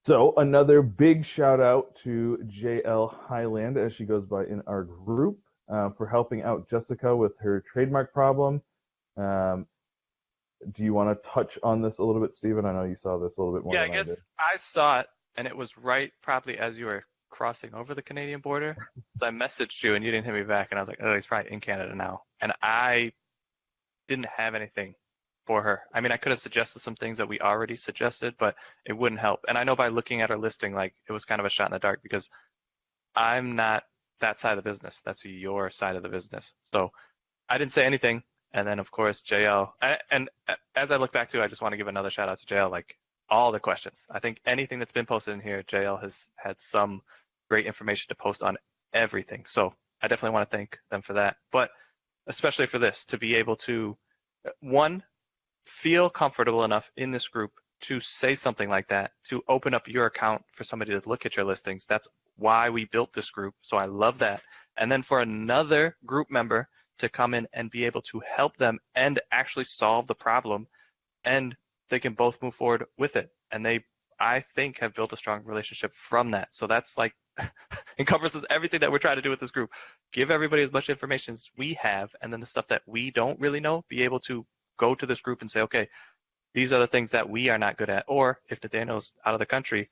So another big shout out to JL Highland, as she goes by in our group, for helping out Jessica with her trademark problem. Um, do you want to touch on this a little bit, Stephen? I know you saw this a little bit more Yeah, I than I guess did. I saw it, and it was right probably as you were crossing over the Canadian border. So I messaged you, and you didn't hit me back, and I was like, oh, he's probably in Canada now. And I didn't have anything for her. I mean, I could have suggested some things that we already suggested, but it wouldn't help. And I know by looking at her listing, like it was kind of a shot in the dark because I'm not that side of the business. That's your side of the business. So I didn't say anything. And then, of course, JL. And as I look back to, I just want to give another shout out to JL. Like all the questions. I think anything that's been posted in here, JL has had some great information to post on everything. So I definitely want to thank them for that. But especially for this, to be able to, one, feel comfortable enough in this group to say something like that, to open up your account for somebody to look at your listings. That's why we built this group. So I love that. And then for another group member to come in and be able to help them and actually solve the problem, and they can both move forward with it. And they, I think, have built a strong relationship from that. So that's like encompasses everything that we're trying to do with this group. Give everybody as much information as we have, and then the stuff that we don't really know, be able to go to this group and say, okay, these are the things that we are not good at. Or if Nathaniel's out of the country,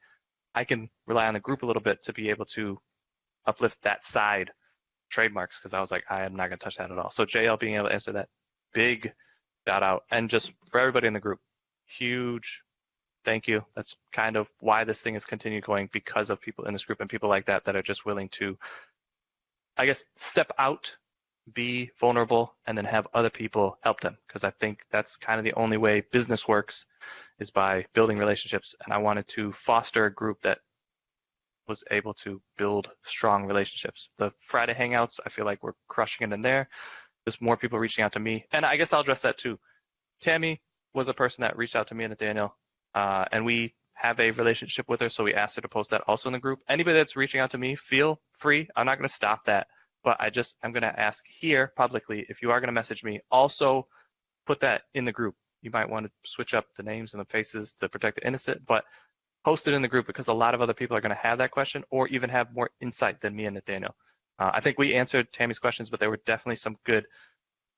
I can rely on the group a little bit to be able to uplift that side trademarks, because I was like, I am not going to touch that at all. So JL being able to answer that, big shout out. And just for everybody in the group, huge thank you. That's kind of why this thing has continued going, because of people in this group and people like that that are just willing to, I guess, step out, be vulnerable, and then have other people help them. Because I think that's kind of the only way business works, is by building relationships. And I wanted to foster a group that was able to build strong relationships. The Friday Hangouts, I feel like we're crushing it in there. There's more people reaching out to me. And I guess I'll address that too. Tammy was a person that reached out to me and Nathaniel, and we have a relationship with her, so we asked her to post that also in the group. Anybody that's reaching out to me, feel free. I'm not going to stop that, but I'm going to ask here publicly, if you are going to message me, also put that in the group. You might want to switch up the names and the faces to protect the innocent, but post it in the group, because a lot of other people are going to have that question or even have more insight than me and Nathaniel. I think we answered Tammy's questions, but there were definitely some good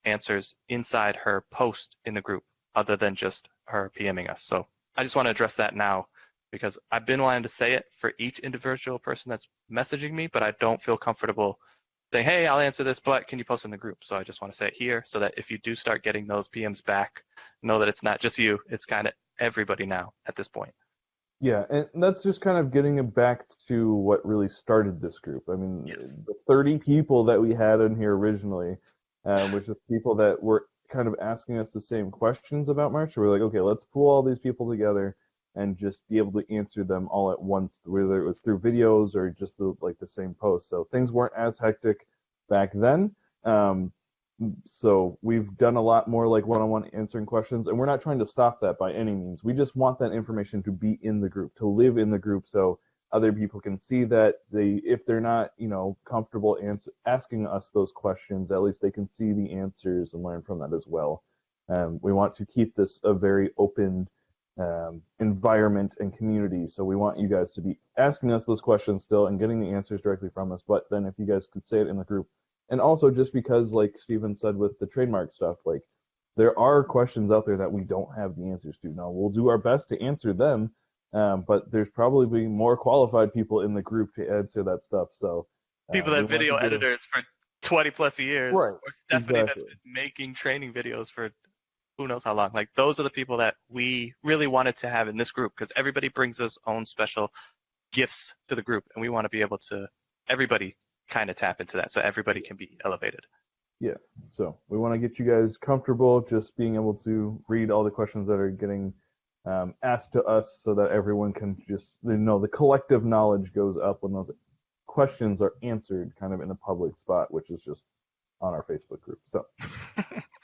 answers inside her post in the group, other than just her PMing us. So I just want to address that now, because I've been wanting to say it for each individual person that's messaging me, but I don't feel comfortable saying, hey, I'll answer this, but can you post in the group? So I just want to say it here, so that if you do start getting those PMs back, know that it's not just you, it's kind of everybody now at this point. Yeah, and that's just kind of getting it back to what really started this group. I mean, Yes. the 30 people that we had in here originally, which is people that were kind of asking us the same questions about March. So we're like, okay, let's pull all these people together and just be able to answer them all at once, whether it was through videos or just the same post. So things weren't as hectic back then. Um, so we've done a lot more like one-on-one answering questions, and we're not trying to stop that by any means. We just want that information to be in the group, to live in the group, so other people can see that if they're not, comfortable asking us those questions, at least they can see the answers and learn from that as well. We want to keep this a very open environment and community, so we want you guys to be asking us those questions still and getting the answers directly from us. But then if you guys could say it in the group, and also just because, like Steven said with the trademark stuff, like there are questions out there that we don't have the answers to. Now we'll do our best to answer them, but there's probably more qualified people in the group to answer that stuff. So People we that want to video give editors for 20 plus years, right, or Stephanie that's exactly. been making training videos for who knows how long. Like, those are the people that we really wanted to have in this group, because everybody brings his own special gifts to the group, and we want to be able to, everybody kind of tap into that, so everybody can be elevated. Yeah. So we want to get you guys comfortable just being able to read all the questions that are getting asked to us, so that everyone can just, the collective knowledge goes up when those questions are answered kind of in a public spot, which is just on our Facebook group. So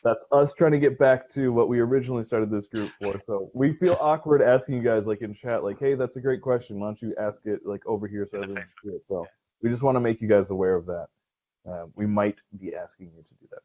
that's us trying to get back to what we originally started this group for. So we feel awkward asking you guys like in chat, like, hey, that's a great question. Why don't you ask it like over here so In the everyone can Facebook. see it? So we just want to make you guys aware of that. We might be asking you to do that.